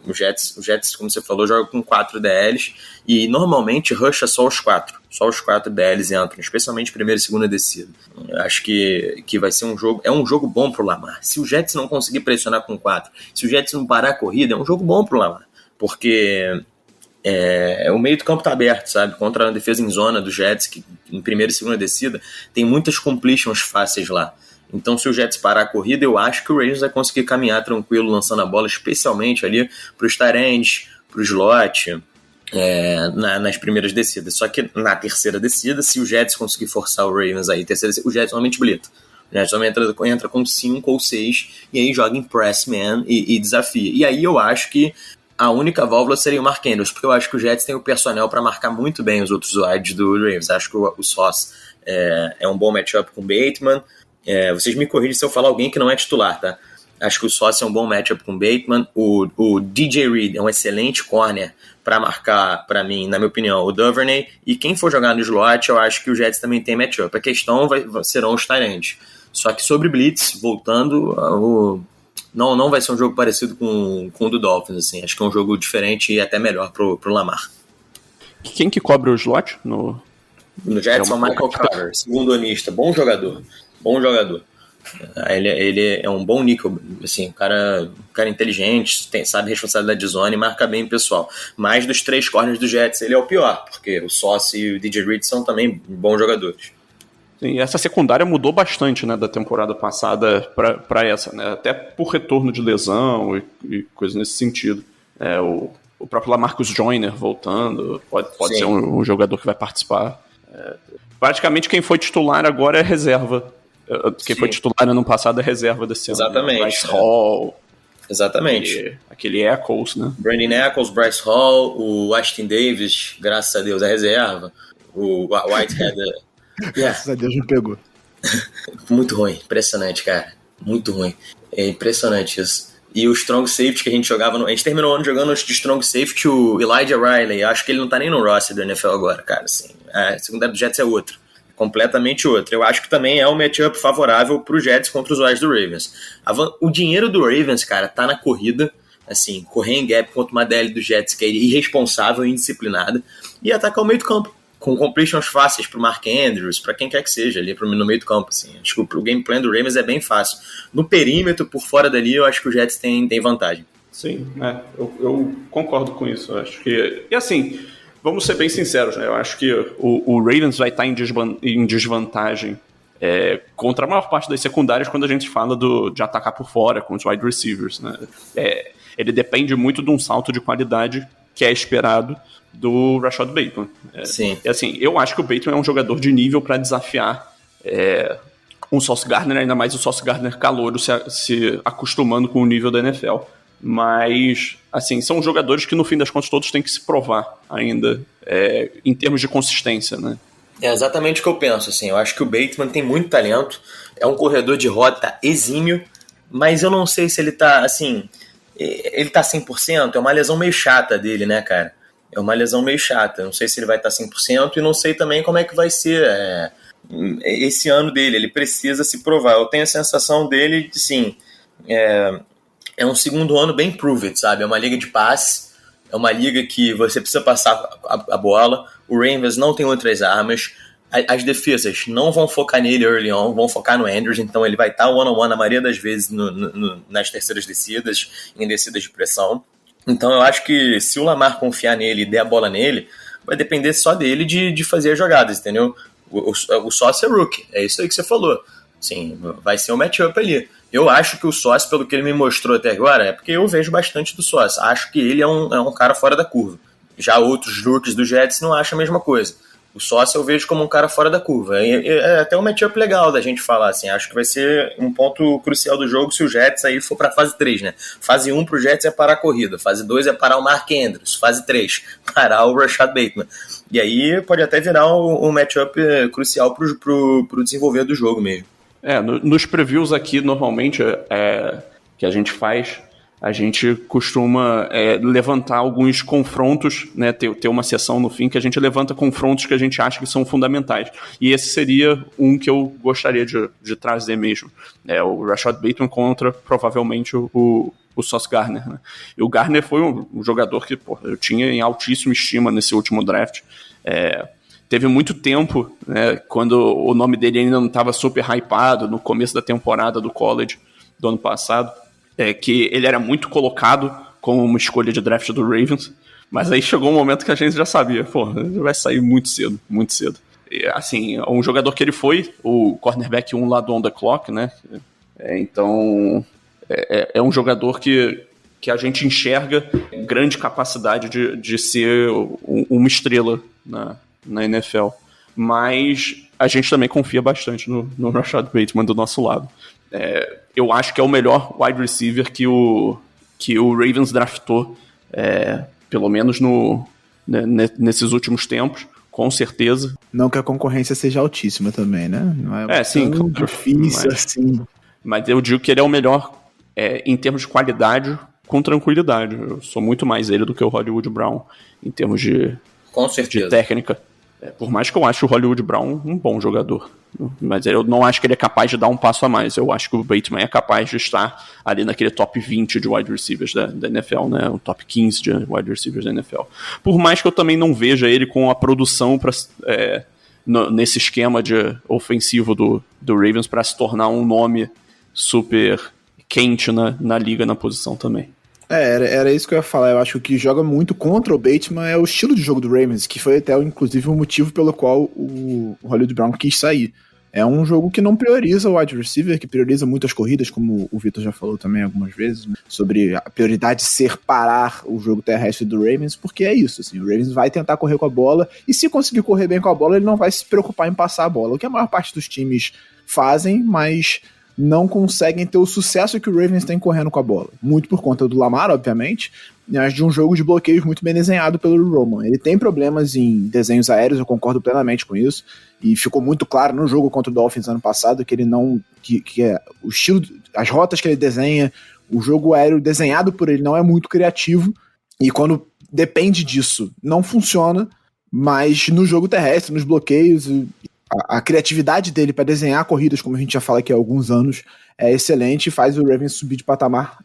O Jets, como você falou, joga com 4 DLs e normalmente rusha só os 4. Só os 4 DLs entram, especialmente primeira e segunda descida. Eu acho que vai ser um jogo... É um jogo bom pro Lamar. Se o Jets não conseguir pressionar com 4, se o Jets não parar a corrida, é um jogo bom pro Lamar. Porque o meio do campo tá aberto, sabe? Contra a defesa em zona do Jets, que em primeira e segunda descida, tem muitas completions fáceis lá. Então, se o Jets parar a corrida, eu acho que o Ravens vai conseguir caminhar tranquilo, lançando a bola, especialmente ali para os tight ends, para o slot, nas primeiras descidas. Só que na terceira descida, se o Jets conseguir forçar o Ravens aí, o Jets normalmente blitz. O Jets normalmente entra com 5 ou 6 e aí joga em press man e desafia. E aí eu acho que a única válvula seria o Mark Andrews, porque eu acho que o Jets tem o personnel para marcar muito bem os outros wides do Ravens. Acho que o Sauce é um bom matchup com o Bateman. Vocês me corrigem se eu falar alguém que não é titular, tá? Acho que o Sauce é um bom matchup com o Bateman. O DJ Reed é um excelente corner para marcar, para mim, na minha opinião, o Duvernay. E quem for jogar no slot, eu acho que o Jets também tem matchup. A questão serão os tight ends. Só que sobre Blitz, voltando, não vai ser um jogo parecido com o do Dolphins, assim. Acho que é um jogo diferente e até melhor pro Lamar. Quem que cobre o slot no Jets é o Michael Carter, segundo anista, bom jogador. Ele é um bom níquel, assim, um cara inteligente, sabe responsabilidade de zona e marca bem o pessoal. Mas dos 3 corners do Jets, ele é o pior, porque o Sauce e o DJ Reed são também bons jogadores. Sim, essa secundária mudou bastante, né, da temporada passada para essa, né, até por retorno de lesão e coisas nesse sentido. O próprio Lamarcus Joyner voltando, pode ser um jogador que vai participar. Praticamente quem foi titular agora é reserva. Quem foi titular ano passado é reserva desse ano. Exatamente. Né? Bryce Hall. Exatamente. Aquele Eccles, né? Brandon Eccles, Bryce Hall, o Ashton Davis, graças a Deus, é reserva. O Whitehead. Graças a Deus me pegou. Muito ruim, impressionante, cara. Muito ruim. É impressionante isso. E o strong safety que a gente jogava... A gente terminou o ano jogando de strong safety o Elijah Riley. Acho que ele não tá nem no roster do NFL agora, cara. Assim, a secundária do Jets é outra. Completamente outra. Eu acho que também é um matchup favorável pro Jets contra os wide do Ravens. O dinheiro do Ravens, cara, tá na corrida. Assim, correr em gap contra uma DL do Jets que é irresponsável e indisciplinada. E atacar o meio do campo. Com completions fáceis pro Mark Andrews, pra quem quer que seja, ali no meio do campo, assim. Acho que o game plan do Ravens é bem fácil. No perímetro, por fora dali, eu acho que o Jets tem vantagem. Sim, eu concordo com isso. Eu acho que... E assim, vamos ser bem sinceros, né? Eu acho que o Ravens vai estar em desvantagem contra a maior parte das secundárias quando a gente fala de atacar por fora, com os wide receivers, né? Ele depende muito de um salto de qualidade que é esperado do Rashad Bateman. Sim. E assim, eu acho que o Bateman é um jogador de nível para desafiar um Sauce Gardner, ainda mais o Sauce Gardner calouro se acostumando com o nível da NFL. Mas, assim, são jogadores que no fim das contas todos têm que se provar ainda, em termos de consistência, né? É exatamente o que eu penso, assim. Eu acho que o Bateman tem muito talento, é um corredor de rota exímio, mas eu não sei se ele tá, assim... Ele tá 100%, é uma lesão meio chata dele, né, cara? É uma lesão meio chata. Não sei se ele vai estar 100% e não sei também como é que vai ser esse ano dele. Ele precisa se provar. Eu tenho a sensação dele de, sim, é um segundo ano bem proved, sabe? É uma liga de passe, é uma liga que você precisa passar a bola. O Ravens não tem outras armas. As defesas não vão focar nele early on, vão focar no Andrews, então ele vai estar one-on-one na maioria das vezes nas terceiras descidas, em descidas de pressão. Então eu acho que se o Lamar confiar nele e der a bola nele, vai depender só dele de fazer as jogadas, entendeu? O Sauce é rookie, é isso aí que você falou. Sim, vai ser um matchup ali. Eu acho que o Sauce, pelo que ele me mostrou até agora, é porque eu vejo bastante do Sauce. Acho que ele é um cara fora da curva. Já outros rookies do Jets não acham a mesma coisa. O Sauce eu vejo como um cara fora da curva. É até um matchup legal da gente falar, assim. Acho que vai ser um ponto crucial do jogo se o Jets aí for pra fase 3, né? Fase 1 pro Jets é parar a corrida. Fase 2 é parar o Mark Andrews. Fase 3, parar o Rashad Bateman. E aí pode até virar um matchup crucial pro desenvolver do jogo mesmo. Nos previews aqui, normalmente, que a gente faz... A gente costuma levantar alguns confrontos, né, ter uma sessão no fim que a gente levanta confrontos que a gente acha que são fundamentais. E esse seria um que eu gostaria de trazer mesmo. O Rashad Bateman contra, provavelmente, o o Sauce Gardner, né? E o Gardner foi um jogador que eu tinha em altíssima estima nesse último draft. Teve muito tempo, né, quando o nome dele ainda não estava super hypado, no começo da temporada do college do ano passado, que ele era muito colocado como uma escolha de draft do Ravens, mas aí chegou um momento que a gente já sabia, ele vai sair muito cedo, muito cedo. E, assim, um jogador que ele foi, o cornerback 1 lá do on the clock, né, então é um jogador que a gente enxerga grande capacidade de ser uma estrela na NFL, mas a gente também confia bastante no Rashad Bateman do nosso lado. Eu acho que é o melhor wide receiver que o Ravens draftou, pelo menos nesses últimos tempos, com certeza. Não que a concorrência seja altíssima também, né? Não é sim, tão difícil assim. Mas eu digo que ele é o melhor em termos de qualidade, com tranquilidade. Eu sou muito mais ele do que o Hollywood Brown em termos de técnica. Por mais que eu ache o Hollywood Brown um bom jogador, mas eu não acho que ele é capaz de dar um passo a mais. Eu acho que o Bateman é capaz de estar ali naquele top 20 de wide receivers da NFL, né? O top 15 de wide receivers da NFL. Por mais que eu também não veja ele com a produção nesse esquema de ofensivo do Ravens para se tornar um nome super quente na liga, na posição também. Era isso que eu ia falar. Eu acho que o que joga muito contra o Bateman é o estilo de jogo do Ravens, que foi até, inclusive, o motivo pelo qual o Hollywood Brown quis sair. É um jogo que não prioriza o wide receiver, que prioriza muitas corridas, como o Vitor já falou também algumas vezes, né, sobre a prioridade ser parar o jogo terrestre do Ravens, porque é isso, assim, o Ravens vai tentar correr com a bola, e se conseguir correr bem com a bola, ele não vai se preocupar em passar a bola, o que a maior parte dos times fazem, mas não conseguem ter o sucesso que o Ravens tem correndo com a bola. Muito por conta do Lamar, obviamente, mas de um jogo de bloqueios muito bem desenhado pelo Roman. Ele tem problemas em desenhos aéreos, eu concordo plenamente com isso, e ficou muito claro no jogo contra o Dolphins ano passado que ele não... que é o estilo, as rotas que ele desenha, o jogo aéreo desenhado por ele não é muito criativo, e quando depende disso, não funciona, mas no jogo terrestre, nos bloqueios... A criatividade dele para desenhar corridas, como a gente já fala aqui há alguns anos, é excelente e faz o Ravens subir de patamar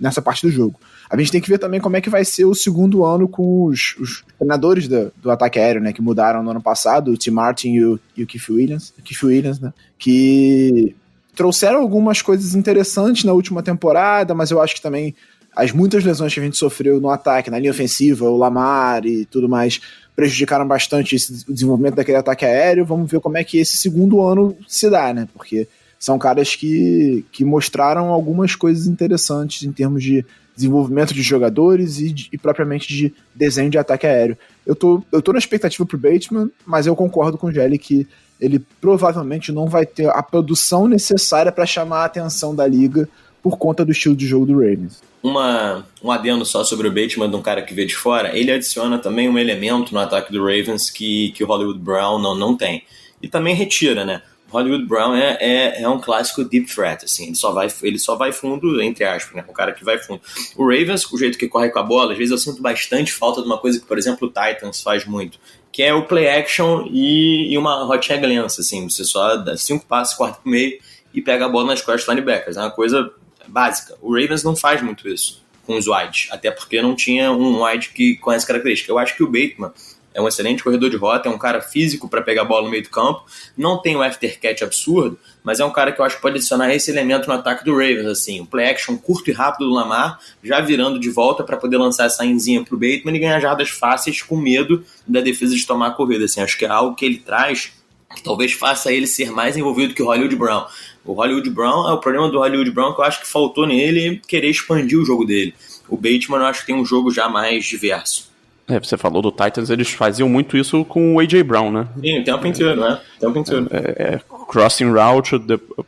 nessa parte do jogo. A gente tem que ver também como é que vai ser o segundo ano com os treinadores do ataque aéreo, né, que mudaram no ano passado, o Tim Martin e o Keith Williams, né, que trouxeram algumas coisas interessantes na última temporada, mas eu acho que também as muitas lesões que a gente sofreu no ataque, na linha ofensiva, o Lamar e tudo mais, prejudicaram bastante o desenvolvimento daquele ataque aéreo. Vamos ver como é que esse segundo ano se dá, né? Porque são caras que mostraram algumas coisas interessantes em termos de desenvolvimento de jogadores e propriamente de desenho de ataque aéreo. Eu tô na expectativa pro Bateman, mas eu concordo com o Gelli que ele provavelmente não vai ter a produção necessária para chamar a atenção da liga por conta do estilo de jogo do Ravens. Um adendo só sobre o Bateman, de um cara que vê de fora, ele adiciona também um elemento no ataque do Ravens que o Hollywood Brown não tem. E também retira, né? O Hollywood Brown é um clássico deep threat, assim, ele só vai fundo, entre aspas, né? O cara que vai fundo. O Ravens, o jeito que corre com a bola, às vezes eu sinto bastante falta de uma coisa que, por exemplo, o Titans faz muito, que é o play action e uma rotinha glença, assim, você só dá 5 passos, corta pro meio e pega a bola nas costas dos linebackers, é uma coisa básica. O Ravens não faz muito isso com os wides, até porque não tinha um wide com essa característica. Eu acho que o Bateman é um excelente corredor de rota, é um cara físico para pegar a bola no meio do campo, não tem o after catch absurdo, mas é um cara que eu acho que pode adicionar esse elemento no ataque do Ravens, assim, um play action curto e rápido do Lamar, já virando de volta para poder lançar essa inzinha pro Bateman e ganhar jardas fáceis com medo da defesa de tomar a corrida, assim, acho que é algo que ele traz que talvez faça ele ser mais envolvido que o Hollywood Brown. O Hollywood Brown, o problema do Hollywood Brown que eu acho que faltou nele querer expandir o jogo dele. O Bateman eu acho que tem um jogo já mais diverso. Você falou do Titans, eles faziam muito isso com o A.J. Brown, né? Sim, o tempo inteiro, né? O tempo inteiro. Crossing route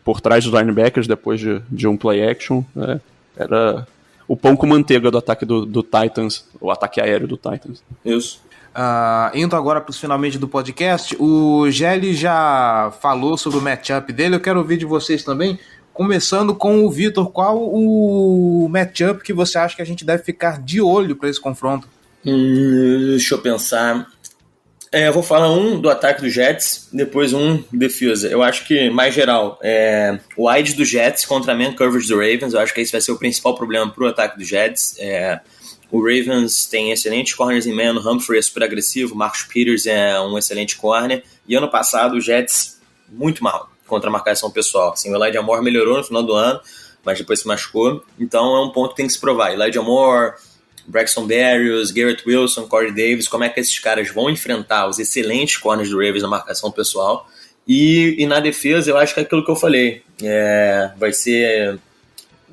por trás dos linebackers depois de um play action. Era o pão com manteiga do ataque do Titans, o ataque aéreo do Titans. Isso. Indo agora para os finalmente do podcast, o Gelli já falou sobre o matchup dele, eu quero ouvir de vocês também, começando com o Vitor, qual o matchup que você acha que a gente deve ficar de olho para esse confronto? Deixa eu pensar. Eu vou falar um do ataque do Jets, depois um defesa. Eu acho que, mais geral, o wide do Jets contra a man coverage do Ravens, eu acho que esse vai ser o principal problema pro ataque do Jets. O Ravens tem excelentes corners em man, o Humphrey é super agressivo, o Marcus Peters é um excelente corner, e ano passado o Jets muito mal contra a marcação pessoal. Assim, o Elijah Moore melhorou no final do ano, mas depois se machucou, então é um ponto que tem que se provar. Elijah Moore, Braxton Berrios, Garrett Wilson, Corey Davis, como é que esses caras vão enfrentar os excelentes corners do Ravens na marcação pessoal. E na defesa, eu acho que é aquilo que eu falei. Vai ser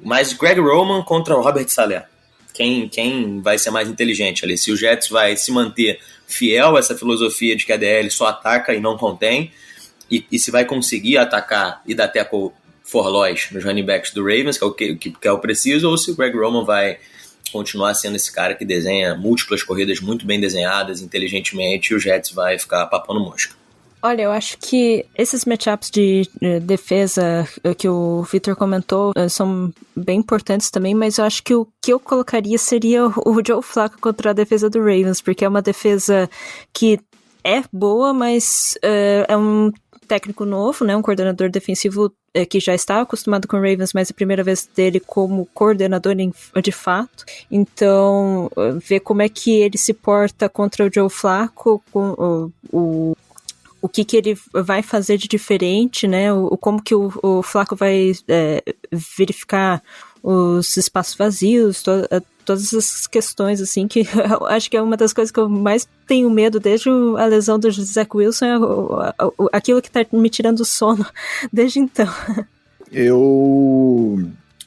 mais Greg Roman contra o Robert Saleh. Quem vai ser mais inteligente ali? Se o Jets vai se manter fiel a essa filosofia de que a DL só ataca e não contém, e se vai conseguir atacar e dar tackle for loss nos running backs do Ravens, que é o preciso, ou se o Greg Roman vai continuar sendo esse cara que desenha múltiplas corridas muito bem desenhadas, inteligentemente, e o Jets vai ficar papando mosca. Olha, eu acho que esses matchups de defesa que o Victor comentou são bem importantes também, mas eu acho que o que eu colocaria seria o Joe Flacco contra a defesa do Ravens, porque é uma defesa que é boa, mas é um técnico novo, né, um coordenador defensivo que já está acostumado com o Ravens, mas é a primeira vez dele como coordenador de fato. Então, ver como é que ele se porta contra o Joe Flacco, o que ele vai fazer de diferente, né, como que o Flacco vai verificar os espaços vazios, todas essas questões, assim, que eu acho que é uma das coisas que eu mais tenho medo desde a lesão do Zach Wilson, aquilo que tá me tirando o sono desde então. Eu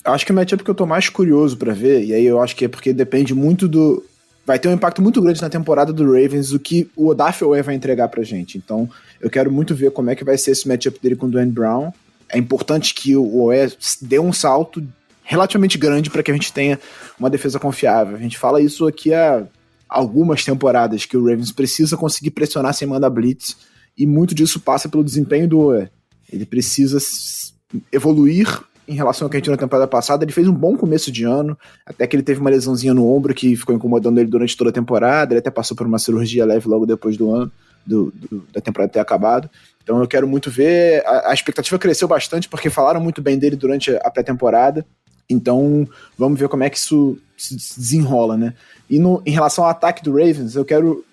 acho que o matchup que eu tô mais curioso pra ver, e aí eu acho que é porque depende muito vai ter um impacto muito grande na temporada do Ravens, o que o Odafe vai entregar pra gente. Então, eu quero muito ver como é que vai ser esse matchup dele com o Duane Brown. É importante que o OE dê um salto relativamente grande para que a gente tenha uma defesa confiável. A gente fala isso aqui há algumas temporadas, que o Ravens precisa conseguir pressionar sem mandar blitz, e muito disso passa pelo desempenho do OE. Ele precisa evoluir em relação ao que a gente viu na temporada passada. Ele fez um bom começo de ano, até que ele teve uma lesãozinha no ombro que ficou incomodando ele durante toda a temporada. Ele até passou por uma cirurgia leve logo depois do ano, da temporada ter acabado. Então eu quero muito ver. A expectativa cresceu bastante porque falaram muito bem dele durante a pré-temporada. Então vamos ver como é que isso se desenrola, né? E em relação ao ataque do Ravens,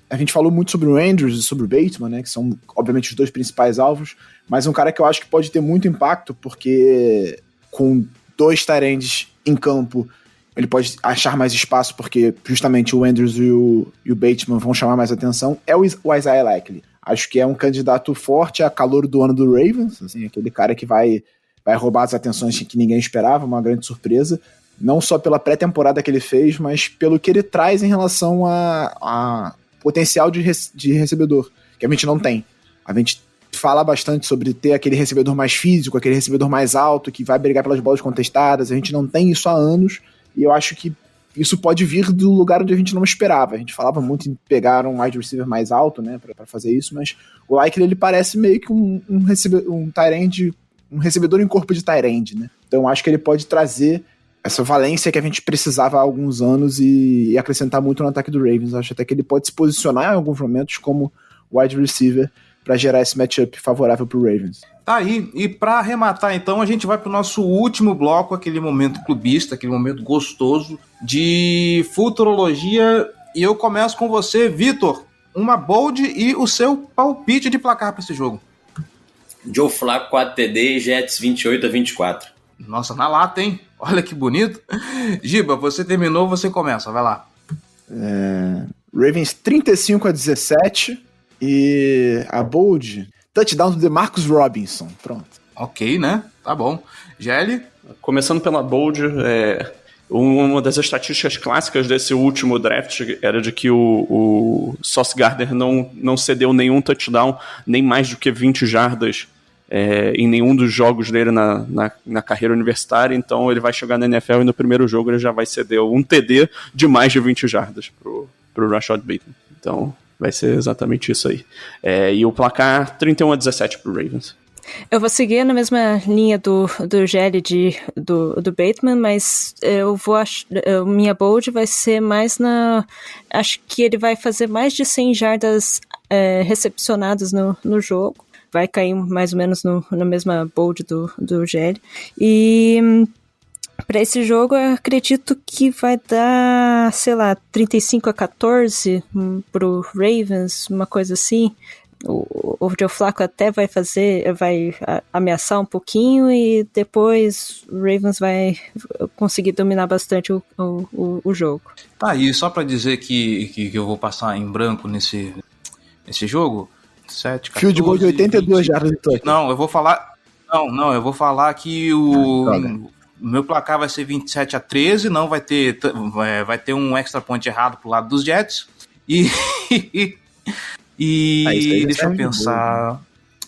a gente falou muito sobre o Andrews e sobre o Bateman, né, que são obviamente os dois principais alvos, mas um cara que eu acho que pode ter muito impacto, porque com 2 tight ends em campo, ele pode achar mais espaço, porque justamente o Andrews e o Bateman vão chamar mais atenção, é o Isaiah Likely. Acho que é um candidato forte a calor do ano do Ravens, assim, aquele cara que vai roubar as atenções que ninguém esperava, uma grande surpresa, não só pela pré-temporada que ele fez, mas pelo que ele traz em relação a potencial de recebedor, que a gente não tem. A gente fala bastante sobre ter aquele recebedor mais físico, aquele recebedor mais alto, que vai brigar pelas bolas contestadas. A gente não tem isso há anos, e eu acho que isso pode vir do lugar onde a gente não esperava. A gente falava muito em pegar um wide receiver mais alto, né, para fazer isso, mas o Likely, ele parece meio que um tight end, um recebedor em corpo de tight end, né? Então acho que ele pode trazer essa valência que a gente precisava há alguns anos e acrescentar muito no ataque do Ravens. Acho até que ele pode se posicionar em alguns momentos como wide receiver para gerar esse matchup favorável pro Ravens. Tá aí, e para arrematar então, a gente vai pro nosso último bloco, aquele momento clubista, aquele momento gostoso de futurologia, e eu começo com você, Vitor, uma bold e o seu palpite de placar para esse jogo. Joe Flacco 4 TD e Jets 28-24. Nossa, na lata, hein? Olha que bonito. Giba, você terminou, você começa, vai lá. Ravens 35-17 e a bold, touchdown do DeMarcus Robinson. Pronto. Ok, né? Tá bom. Gelli? Começando pela bold, uma das estatísticas clássicas desse último draft era de que o Sauce Gardner não cedeu nenhum touchdown, nem mais do que 20 jardas em nenhum dos jogos dele na carreira universitária. Então ele vai chegar na NFL e no primeiro jogo ele já vai ceder um TD de mais de 20 jardas pro Rashad Bateman. Então vai ser exatamente isso aí. E o placar 31-17 pro Ravens. Eu vou seguir na mesma linha do Gelli do Bateman, mas eu vou minha bold vai ser mais acho que ele vai fazer mais de 100 jardas recepcionadas no jogo. Vai cair mais ou menos na mesma bold do Gelli. E para esse jogo eu acredito que vai dar, sei lá, 35-14 pro Ravens, uma coisa assim. O Joe Flacco até vai ameaçar um pouquinho e depois o Ravens vai conseguir dominar bastante o jogo. Tá aí, só pra dizer que eu vou passar em branco nesse jogo, 7, 14, field goal de 82 jardas de touch. Não, eu vou falar que o meu placar vai ser 27-13, não vai ter um extra point errado pro lado dos Jets e deixa eu pensar.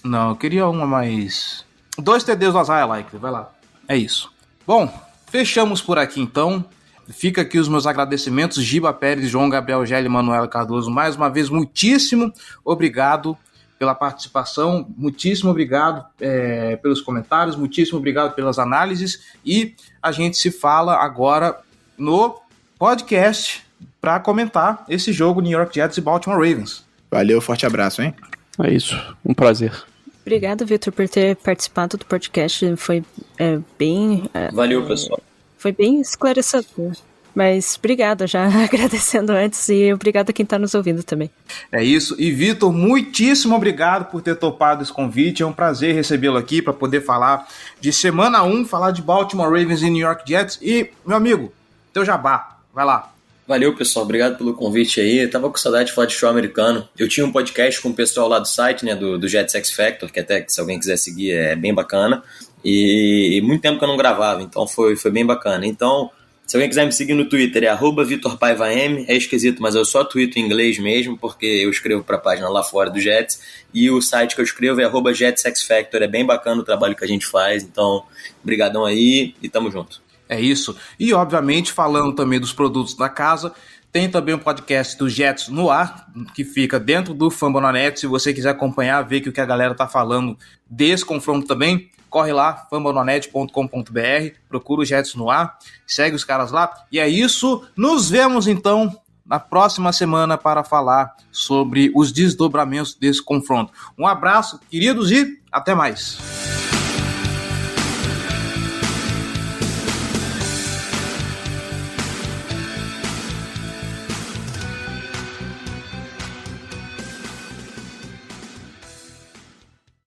Não, eu queria uma mais. 2 TDs do Isaiah Likely, vai lá. É isso. Bom, fechamos por aqui então. Fica aqui os meus agradecimentos, Giba Pérez, João Gabriel Gelli e Manuela Cardoso. Mais uma vez, muitíssimo obrigado pela participação, muitíssimo obrigado pelos comentários, muitíssimo obrigado pelas análises. E a gente se fala agora no podcast para comentar esse jogo New York Jets e Baltimore Ravens. Valeu, forte abraço, hein? É isso, um prazer. Obrigado, Vitor, por ter participado do podcast. Foi bem... Valeu, pessoal. Foi bem esclarecedor. Mas obrigado, já agradecendo antes, e obrigado a quem está nos ouvindo também. É isso. E Vitor, muitíssimo obrigado por ter topado esse convite. É um prazer recebê-lo aqui para poder falar de semana 1, falar de Baltimore Ravens e New York Jets. E, meu amigo, teu jabá, vai lá. Valeu, pessoal. Obrigado pelo convite aí. Eu tava com saudade de falar de futebol americano. Eu tinha um podcast com o pessoal lá do site, né, do Jets X Factor, que até se alguém quiser seguir é bem bacana. E muito tempo que eu não gravava, então foi bem bacana. Então, se alguém quiser me seguir no Twitter, é @VitorPaivaM. É esquisito, mas eu só tweeto em inglês mesmo, porque eu escrevo pra página lá fora do Jets. E o site que eu escrevo é @JetsXFactor. É bem bacana o trabalho que a gente faz. Então, brigadão aí e tamo junto. É isso. E, obviamente, falando também dos produtos da casa, tem também um podcast do Jets no ar, que fica dentro do Fambonanet. Se você quiser acompanhar, ver o que a galera tá falando desse confronto também, corre lá, fambonanet.com.br, procura o Jets no ar, segue os caras lá. E é isso. Nos vemos, então, na próxima semana para falar sobre os desdobramentos desse confronto. Um abraço, queridos, e até mais.